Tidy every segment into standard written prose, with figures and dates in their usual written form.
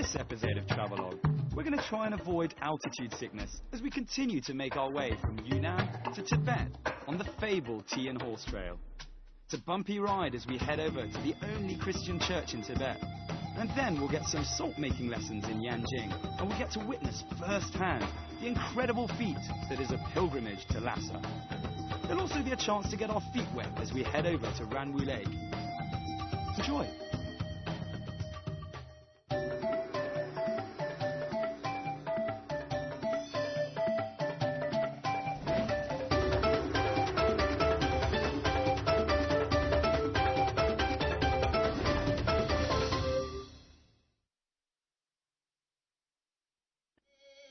this episode of Travelogue, we're going to try and avoid altitude sickness as we continue to make our way from Yunnan to Tibet on the fabled Tea and Horse Trail. It's a bumpy ride as we head over to the only Christian church in Tibet. And then we'll get some salt-making lessons in Yanjing, and we'll get to witness firsthand the incredible feat that is a pilgrimage to Lhasa. There'll also be a chance to get our feet wet as we head over to Ranwu Lake. Enjoy!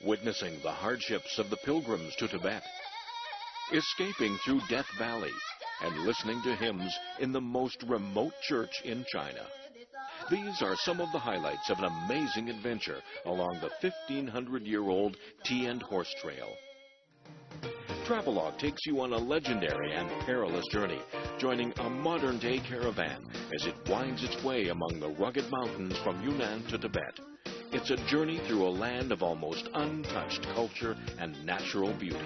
Witnessing the hardships of the pilgrims to Tibet, escaping through Death Valley, and listening to hymns in the most remote church in China. These are some of the highlights of an amazing adventure along the 1,500-year-old Tea and Horse Trail. Travelogue takes you on a legendary and perilous journey, joining a modern-day caravan as it winds its way among the rugged mountains from Yunnan to Tibet. It's a journey through a land of almost untouched culture and natural beauty.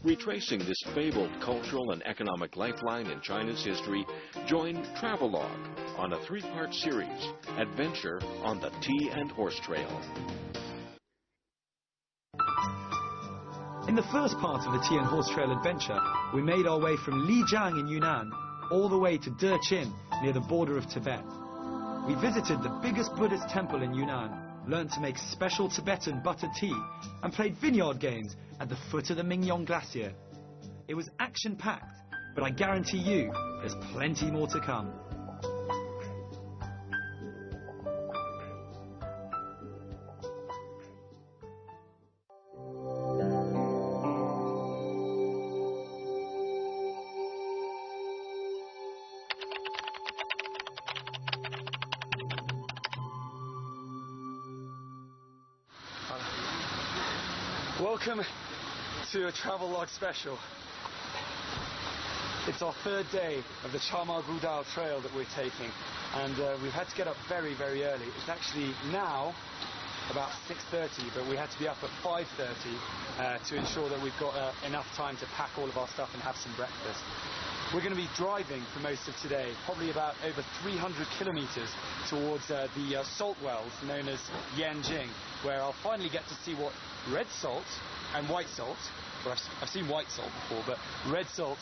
Retracing this fabled cultural and economic lifeline in China's history, join Travelogue on a 3-part series, Adventure on the Tea and Horse Trail. In the first part of the Tea and Horse Trail adventure, we made our way from Lijiang in Yunnan all the way to Dechin near the border of Tibet. We visited the biggest Buddhist temple in Yunnan, learned to make special Tibetan butter tea, and played vineyard games at the foot of the Mingyong Glacier. It was action-packed, but I guarantee you there's plenty more to come. Welcome to a Travelogue special. It's our third day of the Chama Gudao trail that we're taking, and we've had to get up very, very early. It's actually now about 6:30, but we had to be up at 5:30 to ensure that we've got enough time to pack all of our stuff and have some breakfast. We're going to be driving for most of today, probably about over 300 kilometers towards the salt wells known as Yanjing, where I'll finally get to see what red salt and white salt, well, I've seen white salt before, but red salt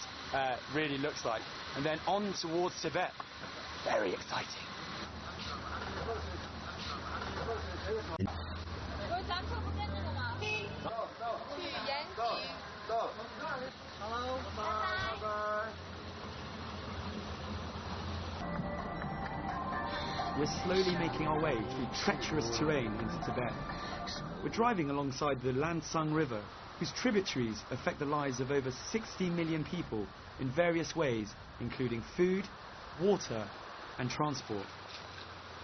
really looks like. And then on towards Tibet. Very exciting. We're slowly making our way through treacherous terrain into Tibet. We're driving alongside the Lansung River, whose tributaries affect the lives of over 60 million people in various ways, including food, water, and transport.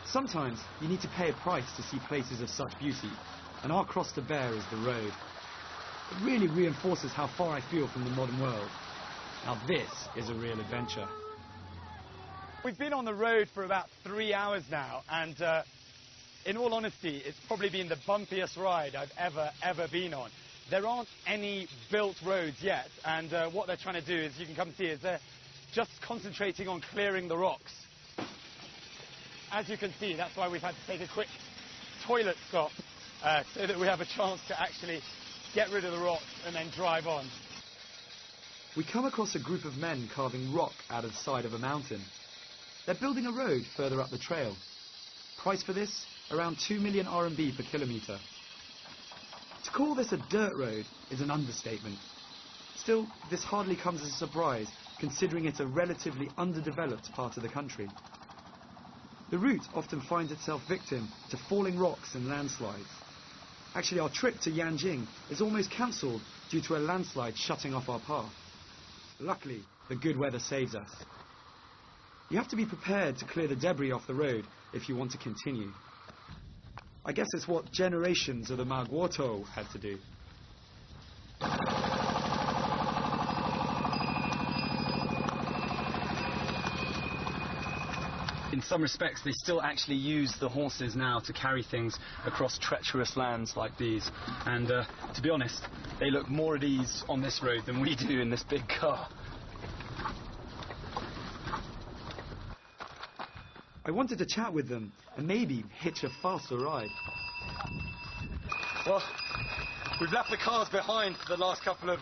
Sometimes you need to pay a price to see places of such beauty, and our cross to bear is the road. It really reinforces how far I feel from the modern world. Now this is a real adventure. We've been on the road for about 3 hours now, and in all honesty, it's probably been the bumpiest ride I've ever been on. There aren't any built roads yet, and what they're trying to do, as you can come see, is they're just concentrating on clearing the rocks. As you can see, that's why we've had to take a quick toilet stop so that we have a chance to actually get rid of the rocks and then drive on. We come across a group of men carving rock out of the side of a mountain. They're building a road further up the trail. Price for this? Around 2 million RMB per kilometre. To call this a dirt road is an understatement. Still, this hardly comes as a surprise, considering it's a relatively underdeveloped part of the country. The route often finds itself victim to falling rocks and landslides. Actually, our trip to Yanjing is almost cancelled due to a landslide shutting off our path. Luckily, the good weather saves us. You have to be prepared to clear the debris off the road if you want to continue. I guess it's what generations of the Magwoto had to do. in some respects, they still actually use the horses now to carry things across treacherous lands like these. And to be honest, they look more at ease on this road than we do in this big car. I wanted to chat with them and maybe hitch a faster ride. Well, we've left the cars behind for the last couple of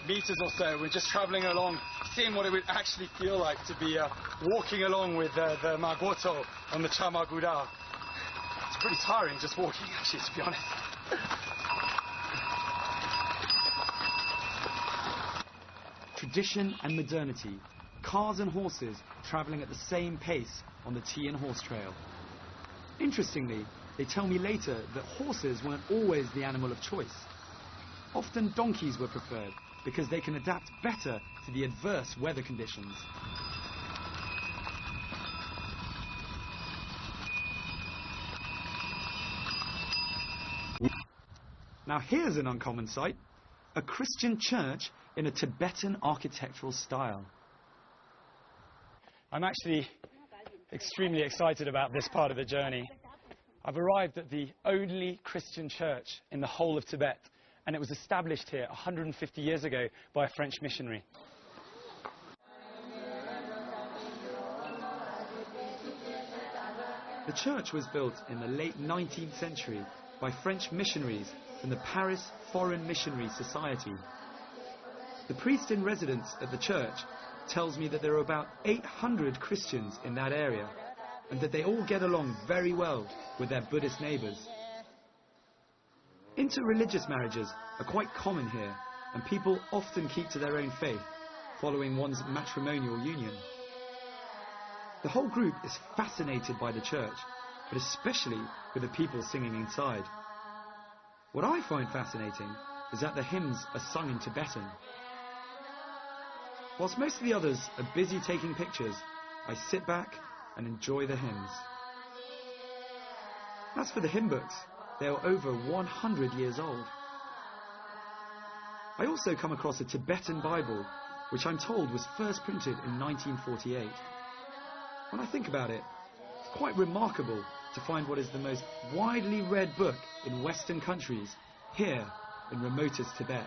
meters or so. We're just travelling along, seeing what it would actually feel like to be walking along with the Magoto on the Chamaguda. It's pretty tiring just walking, actually, to be honest. Tradition and modernity, cars and horses travelling at the same pace on the tea and horse trail. Interestingly, they tell me later that horses weren't always the animal of choice. Often donkeys were preferred because they can adapt better to the adverse weather conditions. Now here's an uncommon sight, a Christian church in a Tibetan architectural style. I'm actually extremely excited about this part of the journey. I've arrived at the only Christian church in the whole of Tibet, and it was established here 150 years ago by a French missionary. The church was built in the late 19th century by French missionaries from the Paris Foreign Missionary Society. The priest in residence at the church tells me that there are about 800 Christians in that area, and that they all get along very well with their Buddhist neighbours. Interreligious marriages are quite common here, and people often keep to their own faith, following one's matrimonial union. The whole group is fascinated by the church, but especially with the people singing inside. What I find fascinating is that the hymns are sung in Tibetan. Whilst most of the others are busy taking pictures, I sit back and enjoy the hymns. As for the hymn books, they are over 100 years old. I also come across a Tibetan Bible, which I'm told was first printed in 1948. When I think about it, it's quite remarkable to find what is the most widely read book in Western countries, here in remotest Tibet.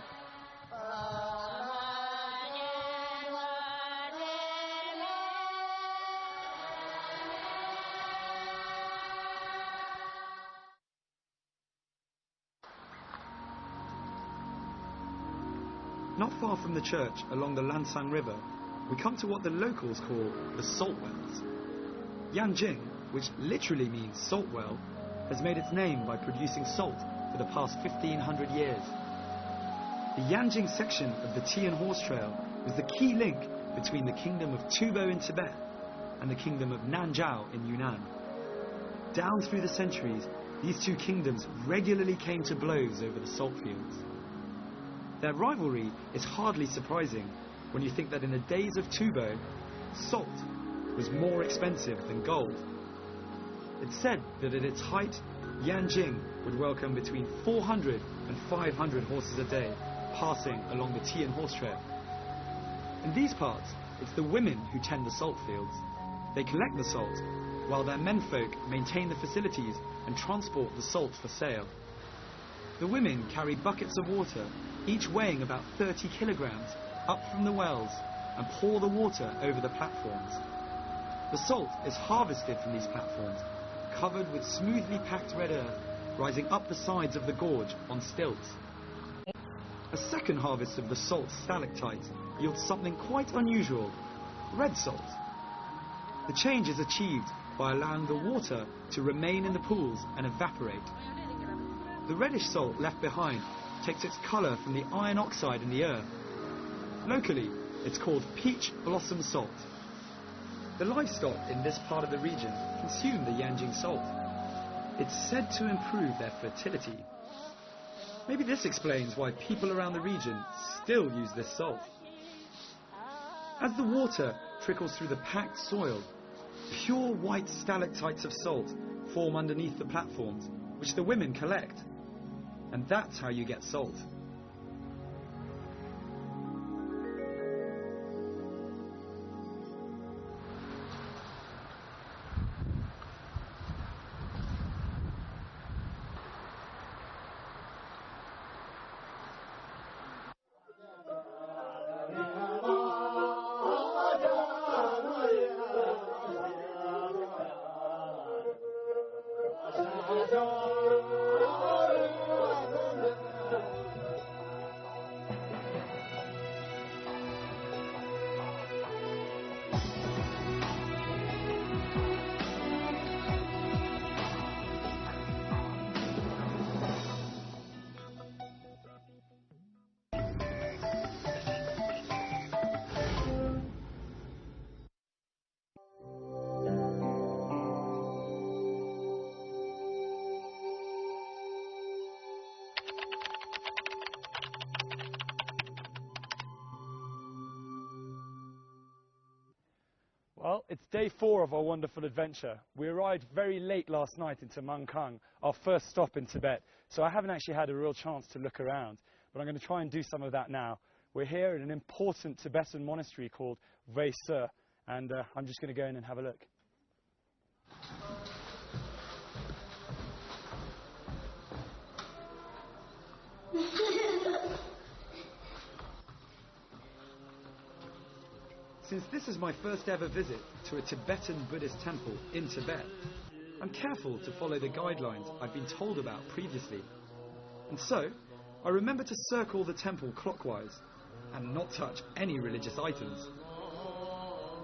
Not far from the church, along the Lansang River, we come to what the locals call the salt wells. Yanjing, which literally means salt well, has made its name by producing salt for the past 1,500 years. The Yanjing section of the Tea and Horse Trail was the key link between the kingdom of Tubo in Tibet and the kingdom of Nanzhao in Yunnan. Down through the centuries, these two kingdoms regularly came to blows over the salt fields. Their rivalry is hardly surprising when you think that in the days of Tubo, salt was more expensive than gold. It's said that at its height, Yanjing would welcome between 400 and 500 horses a day passing along the Tea and Horse Trail. In these parts, it's the women who tend the salt fields. They collect the salt, while their menfolk maintain the facilities and transport the salt for sale. The women carry buckets of water, each weighing about 30 kilograms, up from the wells and pour the water over the platforms. The salt is harvested from these platforms, covered with smoothly packed red earth, rising up the sides of the gorge on stilts. A second harvest of the salt stalactites yields something quite unusual, red salt. The change is achieved by allowing the water to remain in the pools and evaporate. The reddish salt left behind takes its colour from the iron oxide in the earth. Locally, it's called peach blossom salt. The livestock in this part of the region consume the Yanjing salt. It's said to improve their fertility. Maybe this explains why people around the region still use this salt. As the water trickles through the packed soil, pure white stalactites of salt form underneath the platforms, which the women collect. And that's how you get salt. Well, it's day 4 of our wonderful adventure. We arrived very late last night into Mangkang, our first stop in Tibet, so I haven't actually had a real chance to look around, but I'm going to try and do some of that now. We're here at an important Tibetan monastery called Ve Se, and I'm just going to go in and have a look. Since this is my first ever visit to a Tibetan Buddhist temple in Tibet, I'm careful to follow the guidelines I've been told about previously. And so, I remember to circle the temple clockwise and not touch any religious items.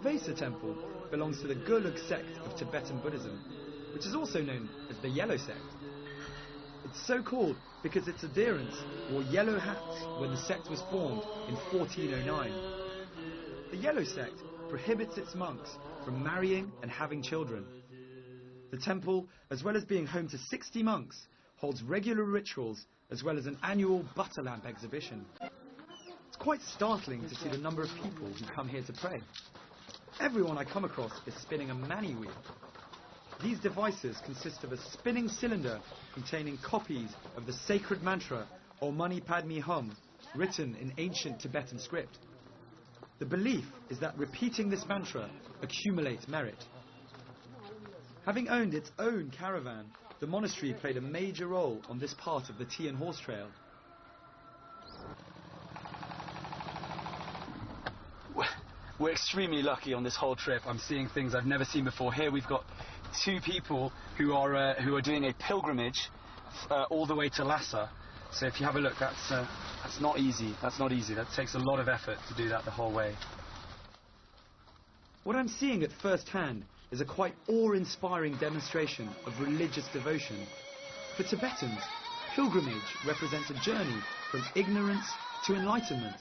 Vesa Temple belongs to the Gelug sect of Tibetan Buddhism, which is also known as the Yellow sect. It's so called because its adherents wore yellow hats when the sect was formed in 1409. The Yellow sect prohibits its monks from marrying and having children. The temple, as well as being home to 60 monks, holds regular rituals as well as an annual butter lamp exhibition. It's quite startling to see the number of people who come here to pray. Everyone I come across is spinning a mani wheel. These devices consist of a spinning cylinder containing copies of the sacred mantra Om Mani Padme Hum, written in ancient Tibetan script. The belief is that repeating this mantra accumulates merit. Having owned its own caravan, the monastery played a major role on this part of the tea and horse trail. We're extremely lucky on this whole trip. I'm seeing things I've never seen before. Here we've got 2 people who are doing a pilgrimage all the way to Lhasa. So if you have a look, that's not easy. That's not easy. That takes a lot of effort to do that the whole way. What I'm seeing at first hand is a quite awe-inspiring demonstration of religious devotion. For Tibetans, pilgrimage represents a journey from ignorance to enlightenment,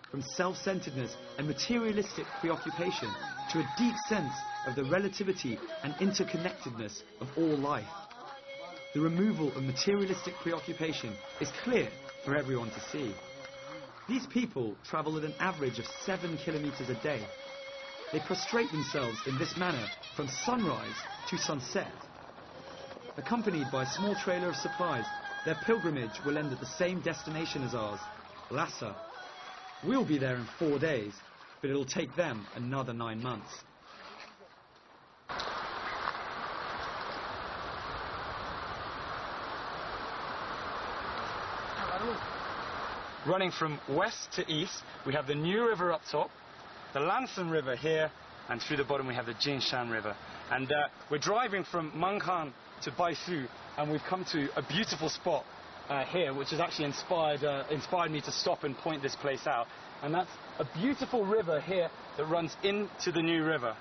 from self-centeredness and materialistic preoccupation to a deep sense of the relativity and interconnectedness of all life. The removal of materialistic preoccupation is clear for everyone to see. These people travel at an average of 7 kilometers a day. They prostrate themselves in this manner from sunrise to sunset. Accompanied by a small trailer of supplies, their pilgrimage will end at the same destination as ours, Lhasa. We'll be there in 4 days, but it'll take them another 9 months. Running from west to east, we have the New River up top, the Lansan River here, and through the bottom we have the Jinshan River. And we're driving from Mangkang to Baisu, and we've come to a beautiful spot here, which has actually inspired me to stop and point this place out. And that's a beautiful river here that runs into the New River.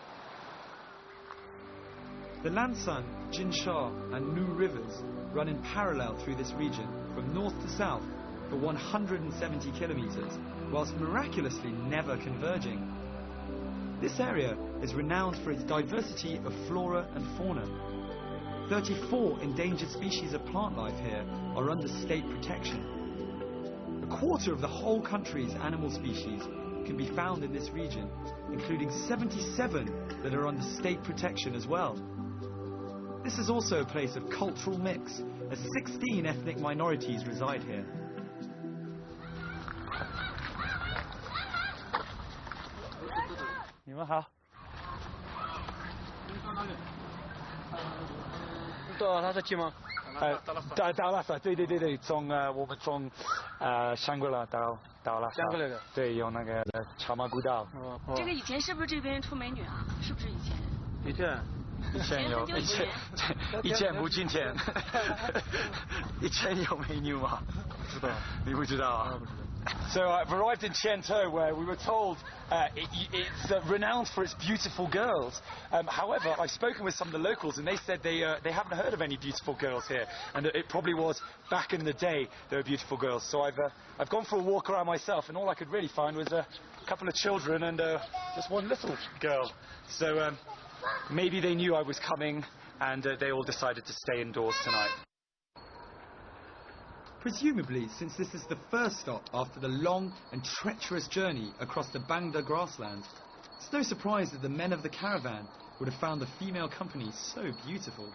The Lansan, Jinsha and Nu rivers run in parallel through this region from north to south for 170 kilometers, whilst miraculously never converging. This area is renowned for its diversity of flora and fauna. 34 endangered species of plant life here are under state protection. A quarter of the whole country's animal species can be found in this region, including 77 that are under state protection as well. This is also a place of cultural mix, as 16 ethnic minorities reside here. 以前有，以前不今天。以前有美女吗？不知道，你不知道啊？不知道。So I've arrived in Tiantou, where we were told it's renowned for its beautiful girls. However, I've spoken with some of the locals, and they said they haven't heard of any beautiful girls here, and that it probably was back in the day there were beautiful girls. So I've gone for a walk around myself, and all I could really find was a couple of children and just one little girl. So maybe they knew I was coming, and they all decided to stay indoors tonight. Presumably, since this is the first stop after the long and treacherous journey across the Bangda grassland, it's no surprise that the men of the caravan would have found the female company so beautiful.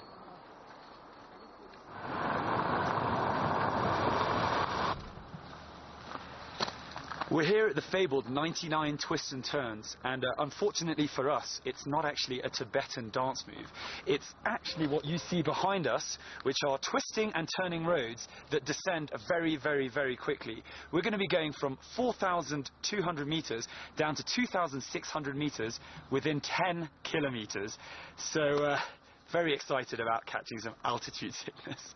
We're here at the fabled 99 twists and turns, and unfortunately for us, it's not actually a Tibetan dance move. It's actually what you see behind us, which are twisting and turning roads that descend very, very, very quickly. We're going to be going from 4,200 meters down to 2,600 meters within 10 kilometers. So, very excited about catching some altitude sickness.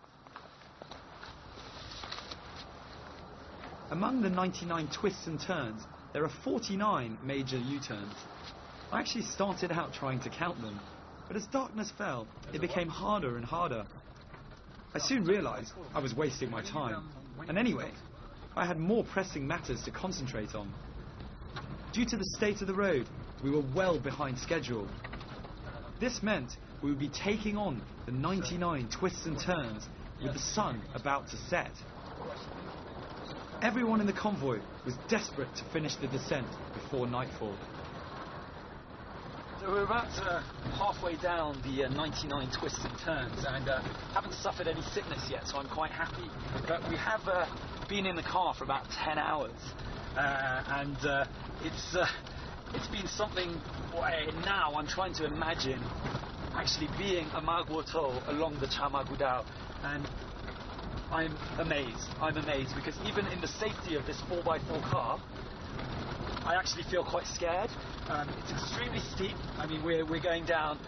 Among the 99 twists and turns, there are 49 major U-turns. I actually started out trying to count them, but as darkness fell, it became harder and harder. I soon realized I was wasting my time, and anyway, I had more pressing matters to concentrate on. Due to the state of the road, we were well behind schedule. This meant we would be taking on the 99 twists and turns with the sun about to set. Everyone in the convoy was desperate to finish the descent before nightfall. So we're about halfway down the 99 twists and turns, and haven't suffered any sickness yet, so I'm quite happy. But we have been in the car for about 10 hours, and it's been something. Now I'm trying to imagine actually being a Magwoto along the Chamagudao, and I'm amazed because even in the safety of this 4x4 car, I actually feel quite scared. It's extremely steep. I mean, we're going down,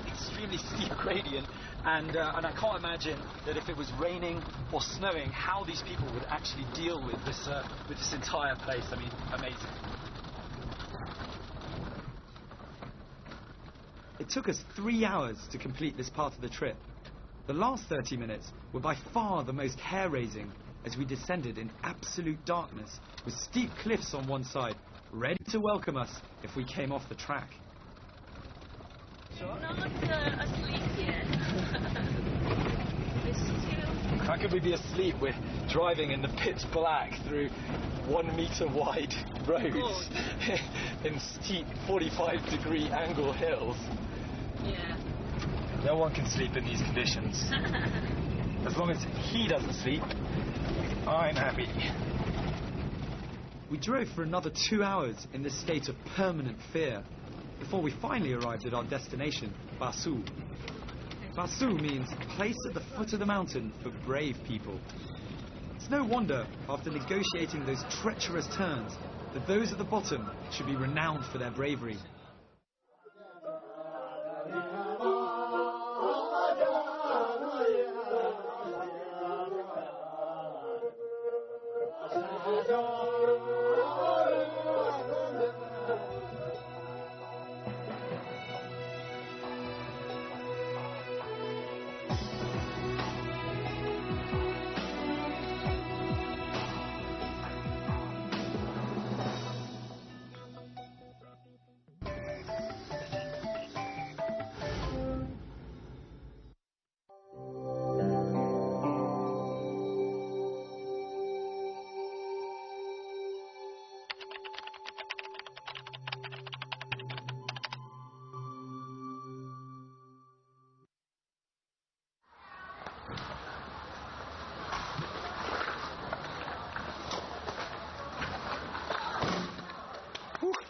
extremely steep gradient, and I can't imagine that if it was raining or snowing, how these people would actually deal with this entire place. I mean, amazing. It took us 3 hours to complete this part of the trip. The last 30 minutes were by far the most hair-raising as we descended in absolute darkness with steep cliffs on one side, ready to welcome us if we came off the track. Not asleep yet. How could we be asleep? We're driving in the pitch black through 1 meter wide roads in steep 45-degree angle hills. Yeah. No one can sleep in these conditions. As long as he doesn't sleep, I'm happy. We drove for another 2 hours in this state of permanent fear before we finally arrived at our destination, Basu. Basu means place at the foot of the mountain for brave people. It's no wonder, after negotiating those treacherous turns, that those at the bottom should be renowned for their bravery.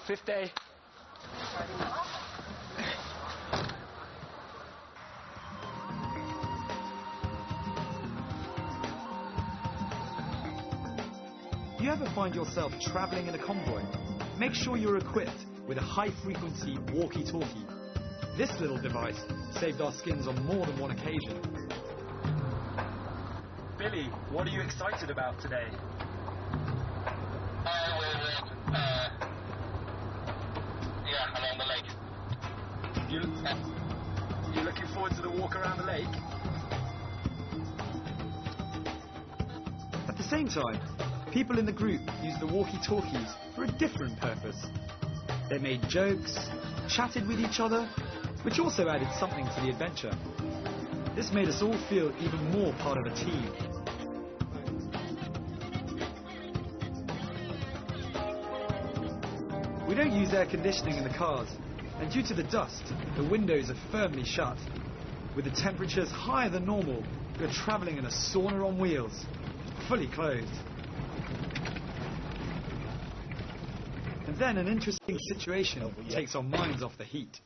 Fifth day. You ever find yourself traveling in a convoy? Make sure you're equipped with a high-frequency walkie-talkie. This little device saved our skins on more than one occasion. Billy, what are you excited about today? Along the lake. You're looking forward to the walk around the lake? At the same time, people in the group used the walkie-talkies for a different purpose. They made jokes, chatted with each other, which also added something to the adventure. This made us all feel even more part of a team. We don't use air conditioning in the cars, and due to the dust, the windows are firmly shut. With the temperatures higher than normal, we're travelling in a sauna on wheels, fully clothed. And then an interesting situation takes our minds off the heat.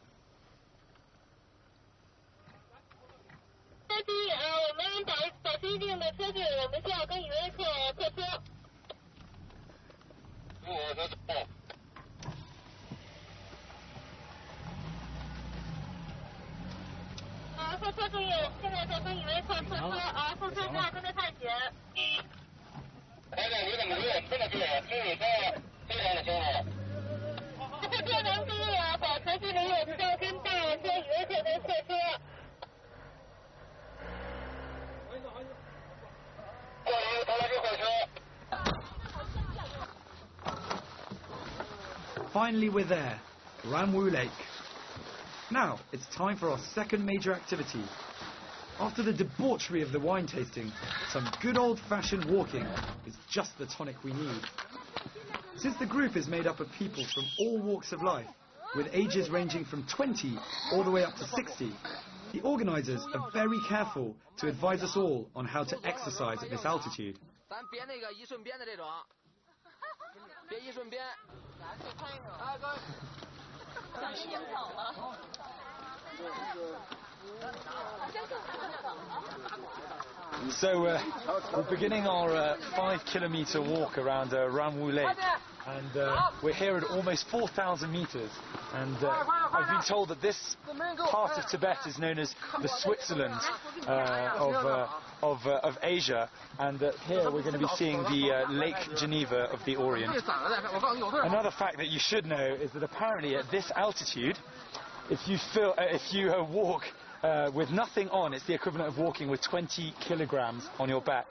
Finally we're there, Ranwu Lake. Now it's time for our second major activity. After the debauchery of the wine tasting, some good old-fashioned walking is just the tonic we need. Since the group is made up of people from all walks of life, with ages ranging from 20 all the way up to 60, the organisers are very careful to advise us all on how to exercise at this altitude. So we're beginning our 5-kilometre walk around Ranwu Lake, and we're here at almost 4,000 metres, and I've been told that this part of Tibet is known as the Switzerland of Asia, and here we're going to be seeing the Lake Geneva of the Orient. Another fact that you should know is that apparently at this altitude, if you walk with nothing on, it's the equivalent of walking with 20 kilograms on your back.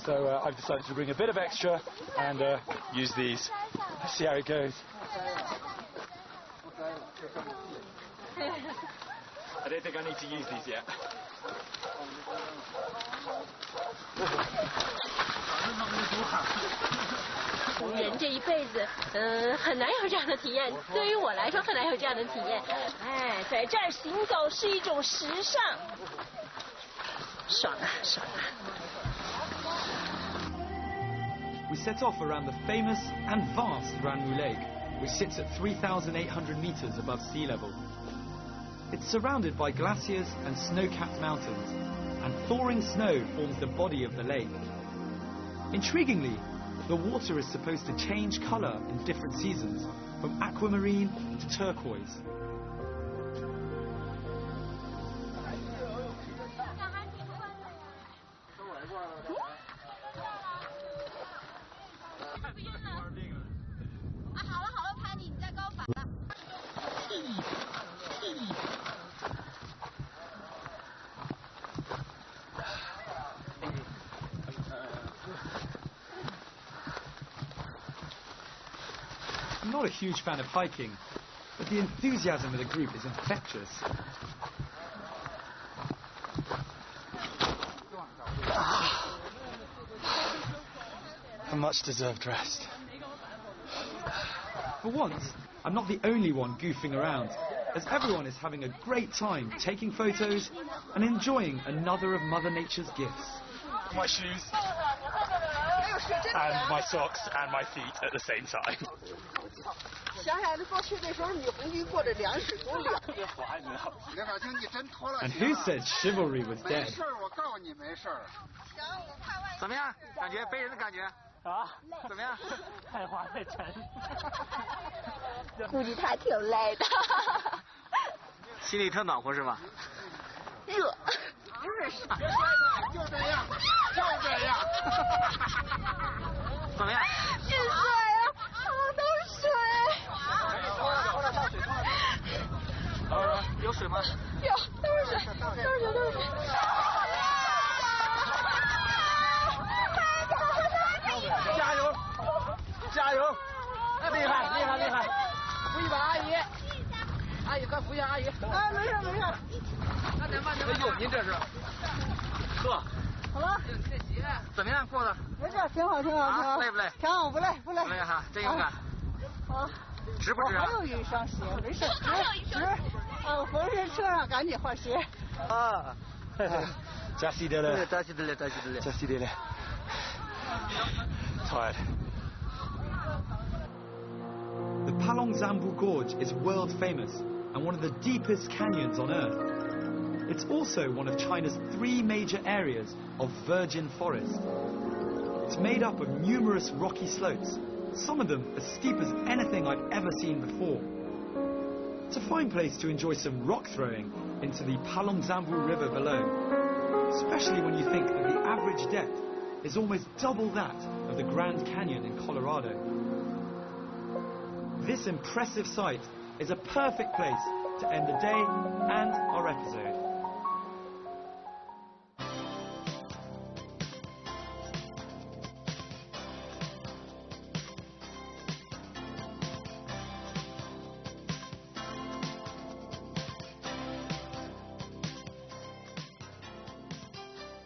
So I've decided to bring a bit of extra and use these. Let's see how it goes. I don't think I need to use these yet. 人这一辈子，很难有这样的体验。对于我来说，很难有这样的体验。哎，在这儿行走是一种时尚，爽啊，爽啊！ We set off around the famous and vast Ranwu Lake, which sits at 3,800 meters above sea level. It's surrounded by glaciers and snow-capped mountains, and thawing snow forms the body of the lake. Intriguingly, the water is supposed to change colour in different seasons, from aquamarine to turquoise. I'm not a huge fan of hiking, but the enthusiasm of the group is infectious. A much-deserved rest. For once, I'm not the only one goofing around, as everyone is having a great time taking photos and enjoying another of Mother Nature's gifts. My shoes, and my socks, and my feet at the same time. And who said chivalry was dead? 怎么样？感觉背人的感觉？啊？怎么样？太滑太沉。估计他挺累的。心里特暖和是吧？热。就这样，就这样。怎么样？进水啊！好多水。冲了上水，冲了上水。有水吗？有，都是水，都是水，都是水。加油，加油！厉害，厉害，厉害！扶一把阿姨，阿姨快扶一下阿姨。啊，没事没事。慢点慢点。哎呦，您这是？呵。好了。这鞋怎么样过的？没事，挺好挺好挺好。累不累？挺好，不累不累。不累哈，真勇敢。好。值不值啊？还有一双鞋，没事，值。啊，回去车上赶紧换鞋。啊。加西德勒。加西德勒，加西德勒。加西德勒。Tired. The Palong Zambu Gorge is world famous and one of the deepest canyons on Earth. It's also one of China's 3 major areas of virgin forest. It's made up of numerous rocky slopes, some of them as steep as anything I've ever seen before. It's a fine place to enjoy some rock throwing into the Palong Zambu River below, especially when you think that the average depth is almost double that of the Grand Canyon in Colorado. This impressive sight is a perfect place to end the day and our episode.